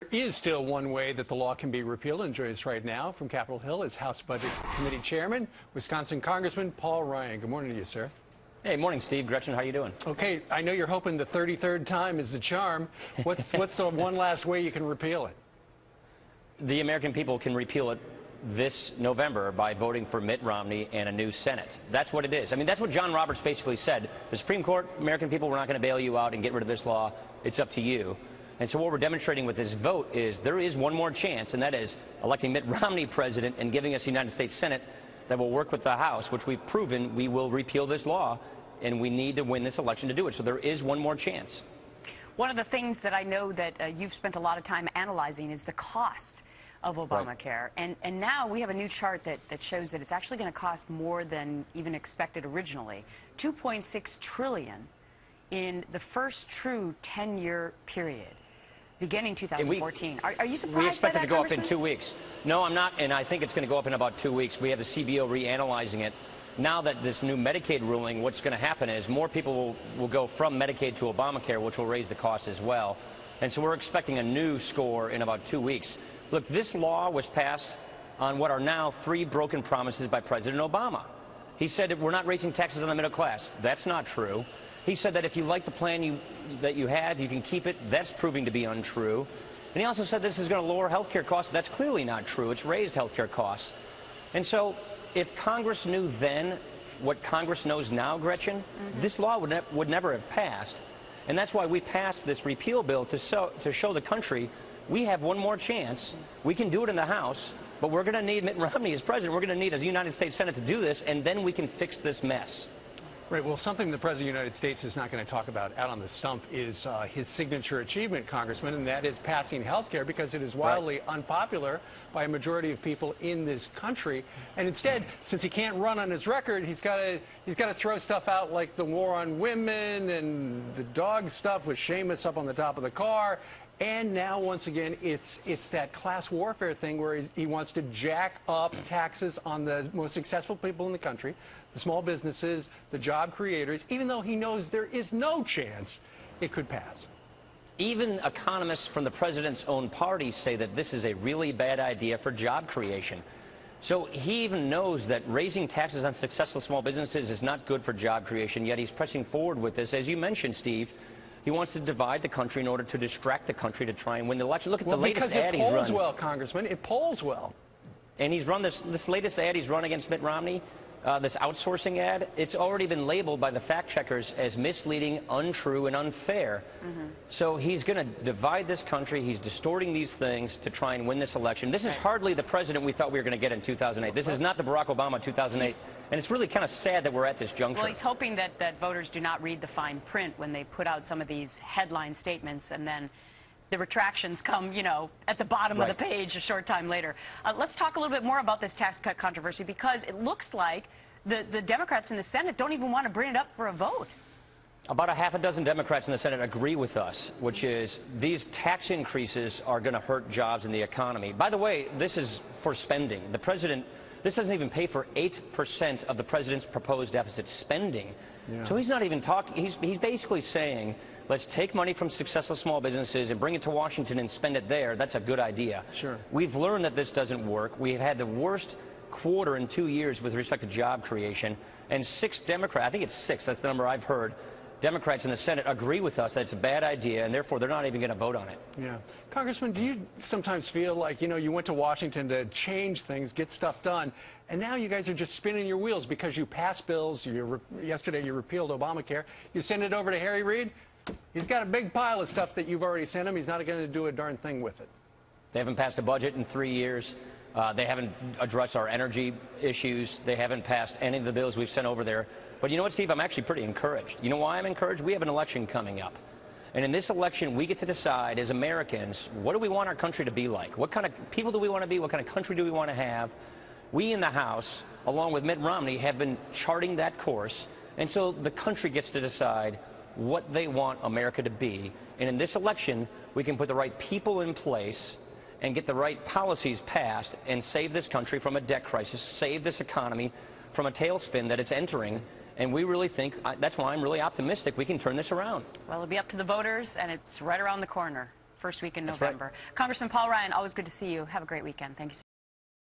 There is still one way that the law can be repealed, and joining us right now from Capitol Hill is House Budget Committee Chairman, Wisconsin Congressman Paul Ryan. Good morning to you, sir. Hey, morning, Steve. Gretchen, how you doing? Okay, I know you're hoping the 33rd time is the charm. What's the one last way you can repeal it? The American people can repeal it this November by voting for Mitt Romney and a new Senate. That's what it is. I mean, that's what John Roberts basically said. The Supreme Court, American people, we're not going to bail you out and get rid of this law. It's up to you. And so what we're demonstrating with this vote is there is one more chance, and that is electing Mitt Romney president and giving us a United States Senate that will work with the House, which we've proven we will repeal this law, and we need to win this election to do it. So there is one more chance. One of the things that I know that you've spent a lot of time analyzing is the cost of Obamacare. Right. And now we have a new chart that shows that it's actually going to cost more than even expected originally. $2.6 trillion in the first true 10-year period, beginning 2014. Are you surprised? We expect by it that, to go up in 2 weeks. No, I'm not, and I think it's going to go up in about 2 weeks. We have the CBO reanalyzing it. Now that this new Medicaid ruling, what's going to happen is more people will go from Medicaid to Obamacare, which will raise the cost as well. And so we're expecting a new score in about 2 weeks. Look, this law was passed on what are now 3 broken promises by President Obama. He said that we're not raising taxes on the middle class. That's not true. He said that if you like the plan that you have, you can keep it. That's proving to be untrue. And he also said this is going to lower health care costs. That's clearly not true. It's raised health care costs. And so if Congress knew then what Congress knows now, Gretchen, this law would never have passed. And that's why we passed this repeal bill to show the country we have one more chance. We can do it in the House, but we're going to need Mitt Romney as president. We're going to need a United States Senate to do this, and then we can fix this mess. Right. Well, something the President of the United States is not going to talk about out on the stump is his signature achievement, Congressman, and that is passing health care, because it is wildly unpopular by a majority of people in this country. And instead, since he can't run on his record, he's got to throw stuff out like the war on women and the dog stuff with Seamus up on the top of the car. And now, once again, it's that class warfare thing where he wants to jack up taxes on the most successful people in the country, the small businesses, the job creators, even though he knows there is no chance it could pass. Even economists from the president's own party say that this is a really bad idea for job creation. So he even knows that raising taxes on successful small businesses is not good for job creation, yet he's pressing forward with this. As you mentioned, Steve, he wants to divide the country in order to distract the country to try and win the election. Look at the latest ad he's run. Because it polls well, Congressman. It polls well. And he's run this latest ad he's run against Mitt Romney, this outsourcing ad. It's already been labeled by the fact checkers as misleading, untrue, and unfair. So he's going to divide this country. He's distorting these things to try and win this election. This is hardly the president we thought we were going to get in 2008. This is not the Barack Obama 2008. And it's really kind of sad that we're at this juncture. Well, he's hoping that voters do not read the fine print when they put out some of these headline statements, and then the retractions come, you know, at the bottom of the page a short time later. Let's talk a little bit more about this tax cut controversy, because it looks like the Democrats in the Senate don't even want to bring it up for a vote. About a half a dozen Democrats in the Senate agree with us, which is these tax increases are going to hurt jobs in the economy. By the way, this is for spending. The president, this doesn't even pay for 8% of the president's proposed deficit spending. So he's not even talking. He's basically saying, let's take money from successful small businesses and bring it to Washington and spend it there. That's a good idea. Sure. We've learned that this doesn't work. We've had the worst quarter in 2 years with respect to job creation. And 6 Democrats, I think it's 6, that's the number I've heard, Democrats in the Senate agree with us that it's a bad idea, and therefore they're not even going to vote on it. Yeah. Congressman, do you sometimes feel like, you know, you went to Washington to change things, get stuff done, and now you guys are just spinning your wheels because you passed bills, yesterday you repealed Obamacare, you send it over to Harry Reid, he's got a big pile of stuff that you've already sent him, he's not going to do a darn thing with it. They haven't passed a budget in 3 years. They haven't addressed our energy issues. They haven't passed any of the bills we've sent over there. But you know what, Steve? I'm actually pretty encouraged. You know why I'm encouraged? We have an election coming up. And in this election, we get to decide as Americans, what do we want our country to be like? What kind of people do we want to be? What kind of country do we want to have? We in the House, along with Mitt Romney, have been charting that course. And so the country gets to decide what they want America to be. And in this election, we can put the right people in place and get the right policies passed and save this country from a debt crisis, save this economy from a tailspin that it's entering. And we really think, that's why I'm really optimistic we can turn this around. Well, it'll be up to the voters, and it's right around the corner. first week in That's right. November. Congressman Paul Ryan, always good to see you. Have a great weekend. Thank you so much.